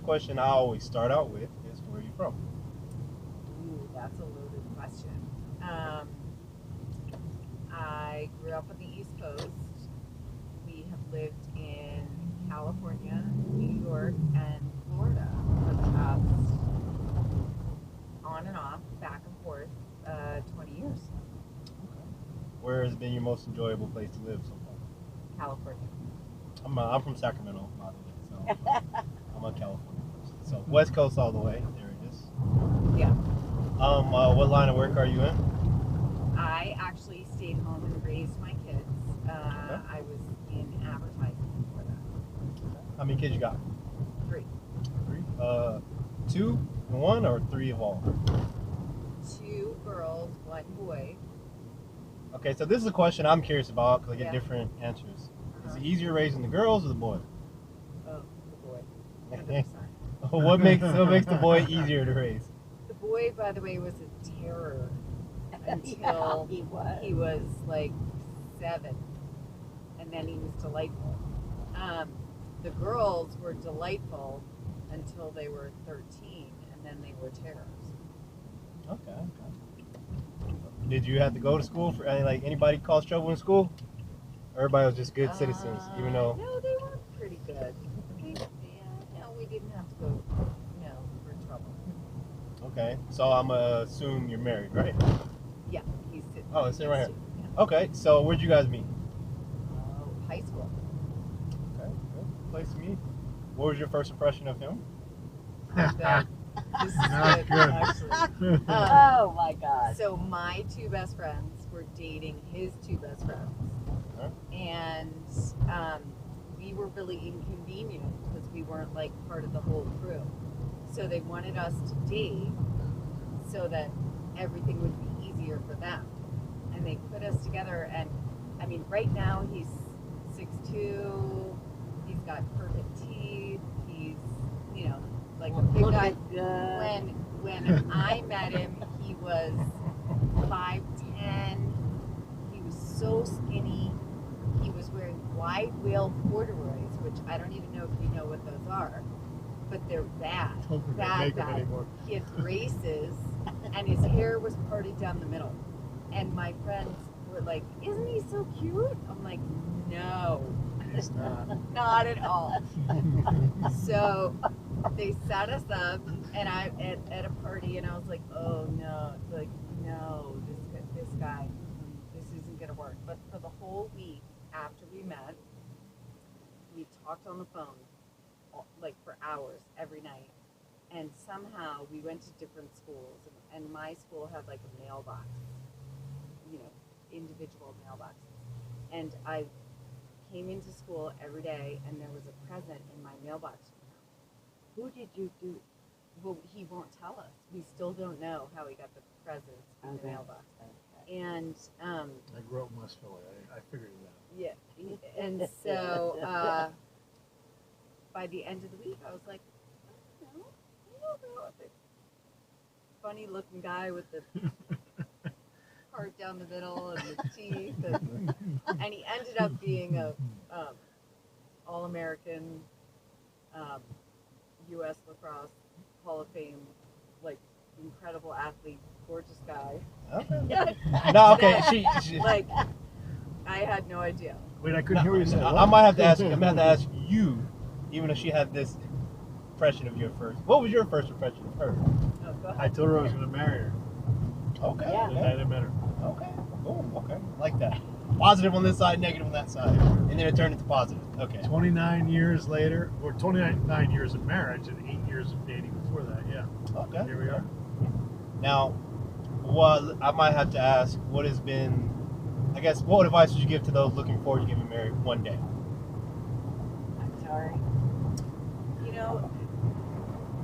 first question I always start out with is, where are you from? Ooh, that's a loaded question. I grew up on the East Coast. We have lived in California, New York, and Florida for the past, on and off, back and forth, 20 years. Where has been your most enjoyable place to live so far? California. I'm from Sacramento, by the way, so I'm a California person. So West Coast all the way. There it is. Yeah. What line of work are you in? I actually stayed home and raised my kids. I was in advertising before that. How many kids you got? 3. 3. 2 and 1, or 3 of all? 2 girls, 1 boy. Okay, so this is a question I'm curious about because I get Yeah. different answers. Is it easier raising the girls or the boy? Oh, the boy. 100%. what makes the boy easier to raise? The boy, by the way, was a terror until Yeah, he was like 7, and then he was delightful. The girls were delightful until they were 13, and then they were terrors. Okay. Did you have to go to school for anybody cause trouble in school? Everybody was just good citizens, even though. No, they were pretty good. We didn't have to go, for trouble. Okay, so I'm gonna assume you're married, right? Yeah, he's sitting. Oh, it's sitting right here. Yeah. Okay, so where'd you guys meet? High school. Okay, good place to meet. What was your first impression of him? This is Not good, good. actually. Oh my God. So my 2 best friends were dating his 2 best friends, and we were really inconvenient because we weren't like part of the whole crew. So they wanted us to date so that everything would be easier for them, and they put us together. And I mean, right now he's 6'2", he's got perfect teeth, he's like a big guy. Good. When I met him, he was 5'10". He was so skinny. He was wearing wide wheel corduroys, which I don't even know if you know what those are, but they're bad. Don't think they Bad make them guy. anymore. He had braces, and his hair was parted down the middle. And my friends were like, "Isn't he so cute?" I'm like, "No, It's not. not at all." So they sat us up, and I at a party, and I was like, "Oh no!" It's like, "No, this guy, this isn't gonna work." But for the whole week after we met, we talked on the phone, like for hours every night, and somehow we went to different schools, and my school had like a mailbox, individual mailboxes, and I came into school every day, and there was a present in my mailbox. Who did you do? Well, he won't tell us. We still don't know how he got the presents in the Okay. mailbox. And I grew up in West Philly. I figured it out. yeah, and so by the end of the week, I was like, I don't know, the funny looking guy with the part down the middle and the teeth, and he ended up being a All-American, U.S. Lacrosse Hall of Fame, like incredible athlete, gorgeous guy. Okay. No, okay. She Like, I had no idea. Wait, I couldn't hear what you said. I might have to ask. I'm gonna have to ask you, even though she had this impression of you at first. What was your first impression of her? Oh, go I ahead. told her I was going to marry her. Okay. Yeah. The night I met her. Okay. Cool. Okay. I like that. Positive on this side, negative on that side, and then it turned into positive. Okay. 29 years later, or 29 years of marriage and 8 years of dating before that, yeah. Okay. Here we are. Now, well, I might have to ask, what has been, I guess, what advice would you give to those looking forward to getting married one day? I'm sorry.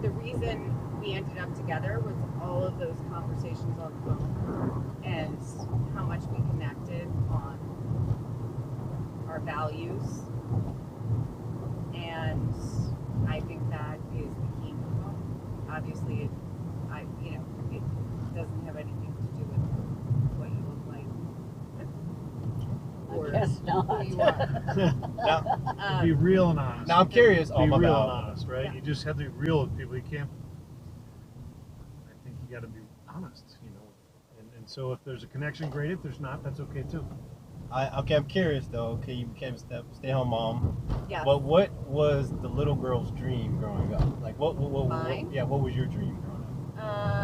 The reason we ended up together was all of those conversations on the phone and how much we connected on our values, and I think that is the key. Obviously, it doesn't have anything to do with what you look like or guess not. who you are. Now, Be Um, real and honest. now I'm curious. Be Oh, my real bad. and honest, right? Yeah. You just have to be real with people. You can't. I think you got to be honest, you know. And so if there's a connection, great. If there's not, that's okay too. Okay, I'm curious though. Okay, you became a stay-home mom. yeah. But what was the little girl's dream growing up? Like, Mine? yeah, what was your dream growing up?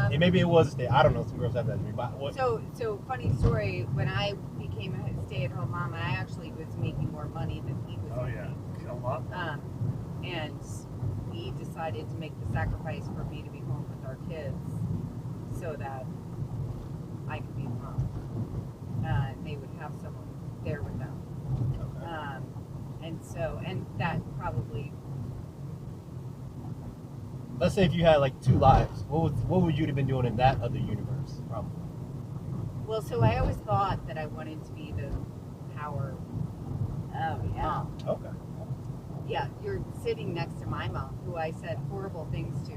And Um, maybe it was a stay. I don't know. Some girls have that dream. But what? so funny story. When I became a stay-at-home mom, I actually was making more money than he was Oh making. yeah, a lot. And we decided to make the sacrifice for me to be home with our kids so that I could be the mom. And they would have someone there with them. Okay. And that probably, Let's say if you had like 2 lives, what would you have been doing in that other universe? Probably. well, so I always thought that I wanted to be the power Oh, yeah. mom. Okay. Yeah, you're sitting next to my mom, who I said horrible things to.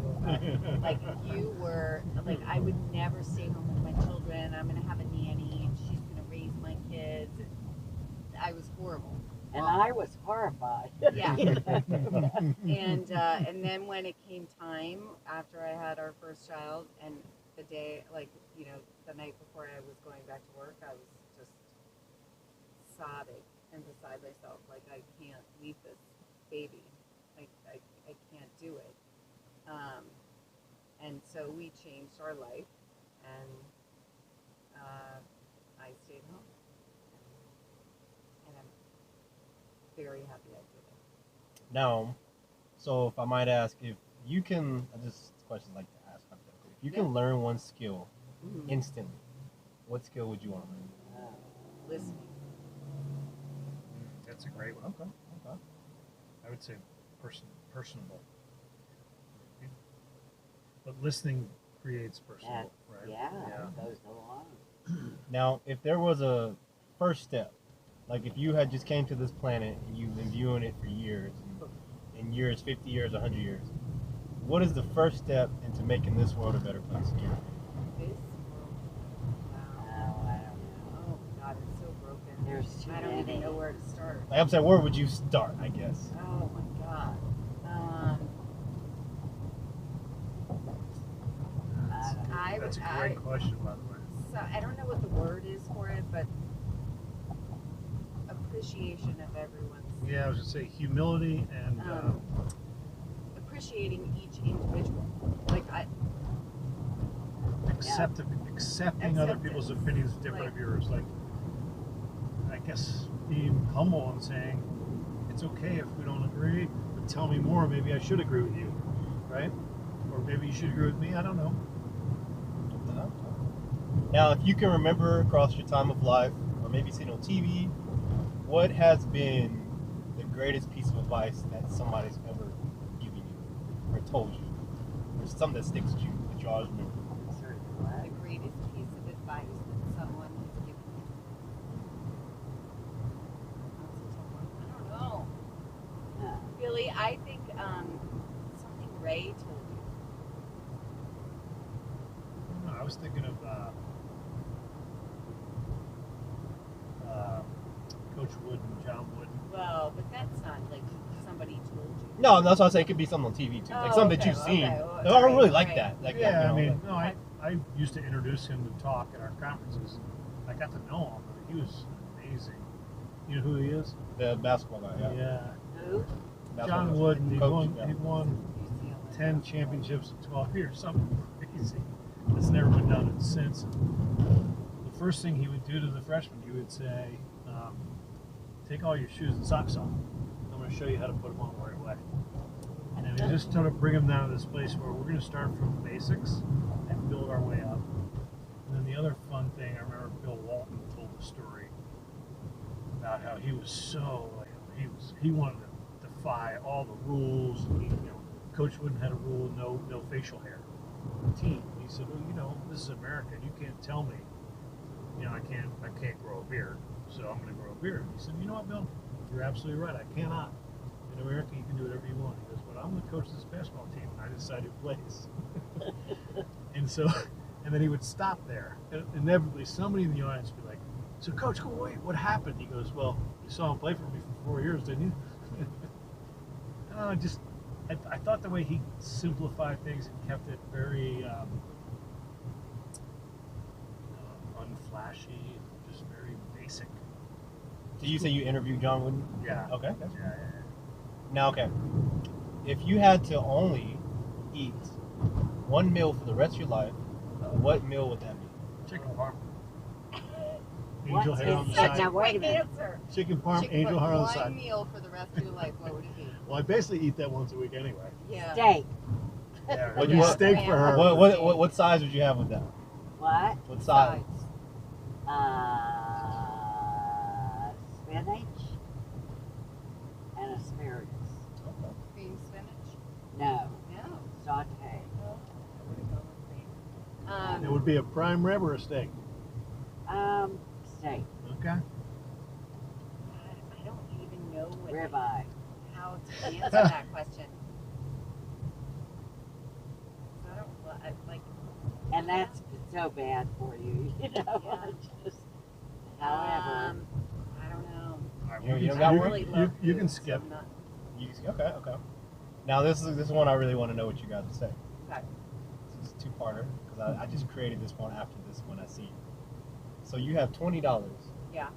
Like, you were, like, I would never stay home with my children. I'm going to have a nanny, and she's going to raise my kids. I was horrible. And I was horrified. Yeah. And then when it came time after I had our first child, and the day, like, you know, the night before I was going back to work, I was just sobbing and beside myself, like, I can't leave this baby. I can't do it. And so we changed our life, and I stayed home. And I'm very happy I did it. Now, so if I might ask, if you can, this question I like to ask hypothetically, if you can learn one skill Mhm. instantly, what skill would you want to learn? Listening. That's a great one. Okay. I would say personable. But listening creates personable, right? Yeah, it goes along. Now, if there was a first step, like if you had just came to this planet and you've been viewing it for years, and years, 50 years, 100 years, what is the first step into making this world a better place? in your opinion? This world. Oh, Wow. I don't know. Oh God, it's so broken. There's too I don't many. even know where to start. Like I'm saying, where would you start, I guess? Oh my God. I That's a would. great question, by the way. So I don't know what the word is for it, but appreciation of everyone's. Yeah, I was gonna say humility and Appreciating each individual. Like accepting other people's opinions different Like- of yours. Like, I guess being humble and saying it's okay if we don't agree, but tell me more. Maybe I should agree with you, right? Or maybe you should agree with me. I don't know. Now, if you can remember across your time of life, or maybe seen on TV, what has been the greatest piece of advice that somebody's ever given you, or told you, or something that sticks with you that you always remember? Sorry, the what? greatest piece of advice that someone has given me. That's a tough one. I don't know. No. Really, I think something Ray told you. I was thinking of Coach Wood and John Wood. Well, but that's not like somebody told you. No, that's what I say. It could be something on TV too, like Oh, something okay, that you've seen. okay, well, I really right, like right. that. Like, Yeah, you know, I mean, like- no, I used to introduce him to talk at our conferences. I got to know him. He was amazing. You know who he is? the basketball guy. Yeah. Who? Basketball John coach. Wood, and he Coach, won. yeah. He won UCLA. 10 championships in 12 years, something crazy. That's never been done since. The first thing he would do to the freshmen, he would say, take all your shoes and socks off. I'm going to show you how to put them on right away. And he just sort of bring them down to this place where we're going to start from the basics and build our way up. And then the other fun thing, I remember Bill Walton told the story about how he was so, like, he wanted to defy all the rules. He, Coach Wooden had a rule: no facial hair. Team. He said, well, this is America. You can't tell me, I can't grow a beard, so I'm going to grow a beard. He said, you know what, Bill? You're absolutely right. I cannot. In America, you can do whatever you want. He goes, but I'm going to coach this basketball team, and I decide who plays. And then he would stop there. And inevitably, somebody in the audience would be like, so Coach, wait, what happened? He goes, well, You saw him play for me for 4 years, didn't you? I thought the way he simplified things and kept it very unflashy, just very basic. Did you say you interviewed John Wooden? Yeah. Okay. Yeah. Now, okay. If you had to only eat one meal for the rest of your life, what meal would that be? Chicken parm. What Angel hair on the is that? side. Now, wait a Quick minute. answer. Chicken parm, Chicken angel parm. heart on the One side. meal for the rest of your life, what would it be? Well, I basically eat that once a week anyway. Yeah. Steak. Yeah, What Use you- steak for her. What size would you have with that? What? What size? Spinach and asparagus. Cream spinach? No, No. saute. I would've gone with cream. It would be a prime rib or a steak. Steak. Okay. I don't even know Ribeye. how to answer that question. I don't like. And that's so bad for you, you know. Yeah. Just, however, I don't know. All right, You- we you can- got I one? really you- love you food, can so skip. I'm not- Okay. Now this is one I really want to know what you guys would say. Okay. This is a two-parter because I just created this one after this one I see. So you have $20 Yeah.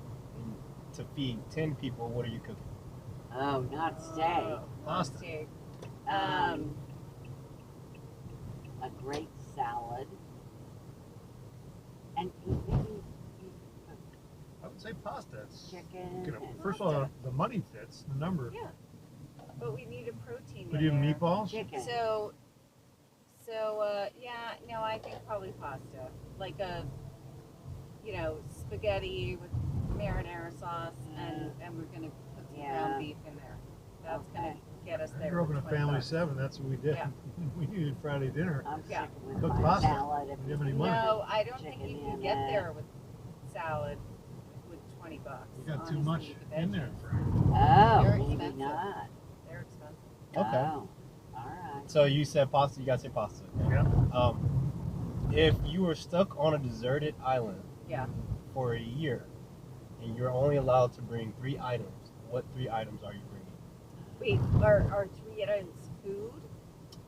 to feed 10 people. What are you cooking? oh, not steak. Not Pasta. steak. A great salad. And maybe I would say pasta. It's, chicken. you know, and first of all, the money fits, the number. Yeah. But we need a protein. Would in you have there. meatballs? chicken. So, yeah, no, I think probably pasta. Like spaghetti with marinara sauce, and we're gonna put some Yeah. ground beef in there. That's gonna Okay. get us I there. grew up for in a 20 family of bucks. 7. That's what we did. Yeah. We needed Friday dinner. I'm Yeah. sticking with Cook my pasta. salad. If Do you have it's any money? No, I don't think Chicken you can in get it. there with salad with $20. We got too Honestly, much with the in there. veggies. Oh, They're maybe expensive. not. They're expensive. Okay. Oh, all right. So you said pasta. You guys say pasta. Okay. Yeah. If you were stuck on a deserted island Yeah. for a year and you're only allowed to bring 3 items, what 3 items are you bringing? Wait, are 3 items food?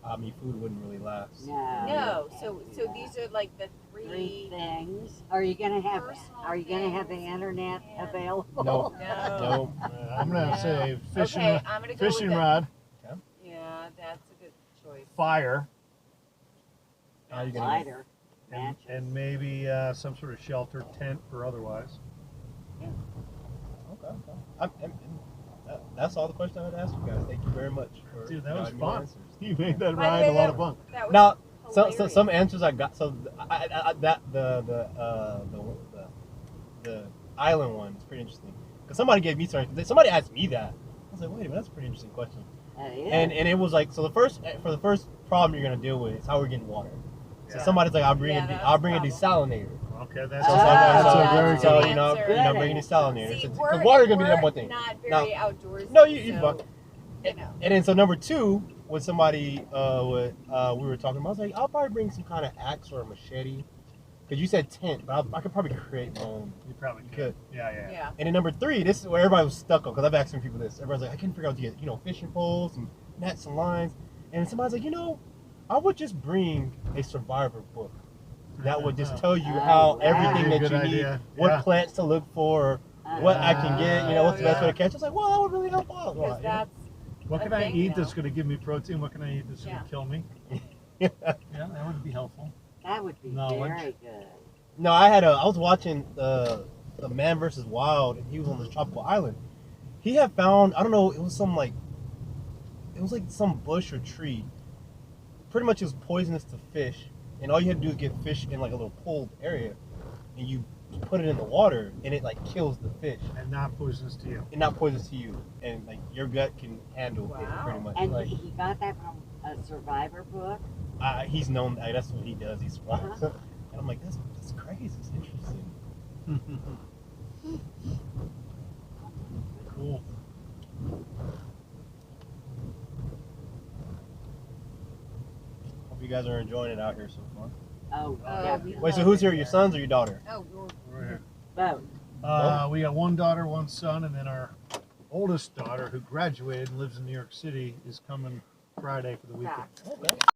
I mean, food wouldn't really last. No. No. you So can't do that. these are like the Three three. things. Are you gonna have? Personal Are you gonna have the things. internet Yeah. available? No. No. No. I'm going to say fishing, Okay, I'm gonna go fishing with rod, Yeah, that's a good choice. fire, How are you gonna Lighter. and, Matches. and maybe some sort of shelter, tent, or otherwise. Okay. That's all the questions I would ask you guys. Thank you very much. For Dude, that was providing me fun. answers. You made that By the ride way, a lot of fun. That was Now, hilarious. some answers I got. So the island one is pretty interesting because somebody gave me somebody asked me that. I was like, wait a minute, that's a pretty interesting question. Yeah. And it was like, so the first problem you're gonna deal with is how we're getting water. So Yeah. somebody's like, I'll bring Yeah, a that's I'll bring a the desalinator. Okay, that's So, Oh, so, that's so, a very so good you know, answer. bring a desalinator. See, Because we're, water gonna be the we're number one thing. not Now- very outdoorsy. No, you so, fuck. you know. And then so number 2, when somebody we were talking about, I was like, I'll probably bring some kind of axe or a machete. Because you said tent, but I could probably create my own. You probably You could. Yeah. Yeah. And then number 3, this is where everybody was stuck on, because I've asked some people this. Everybody's like, I couldn't figure out to get, fishing poles and nets and lines. And somebody's like, I would just bring a survivor book that would just tell you how Oh, everything wow. that Good you need, idea. what Yeah. plants to look for, what I can get, what's the best way to Yeah. catch. I was like, well, that would really help out. Because that's What a can I thing eat now. that's going to give me protein? What can I eat that's going Yeah. to kill me? Yeah. Yeah, that would be helpful. That would be Knowledge. very good. No, I was watching the Man vs. Wild, and he was on this tropical island. He had found, I don't know, it was like some bush or tree. Pretty much it was poisonous to fish, and all you had to do is get fish in like a little pooled area, and you put it in the water, and it like kills the fish, And not poisonous to you. and not poisonous to you, and like your gut can handle it Wow. pretty much. And Like he got that from a survivor book. he's known, that's what he does. He survives, Uh-huh. and I'm like, that's crazy. It's interesting. Cool. Hope you guys are enjoying it out here so far. Oh, Oh, yeah. we Wait, so love who's it here? Your here. sons or your daughter? Oh, Right here. Both. We got one daughter, one son, and then our oldest daughter, who graduated and lives in New York City, is coming Friday for the weekend. Back. Okay.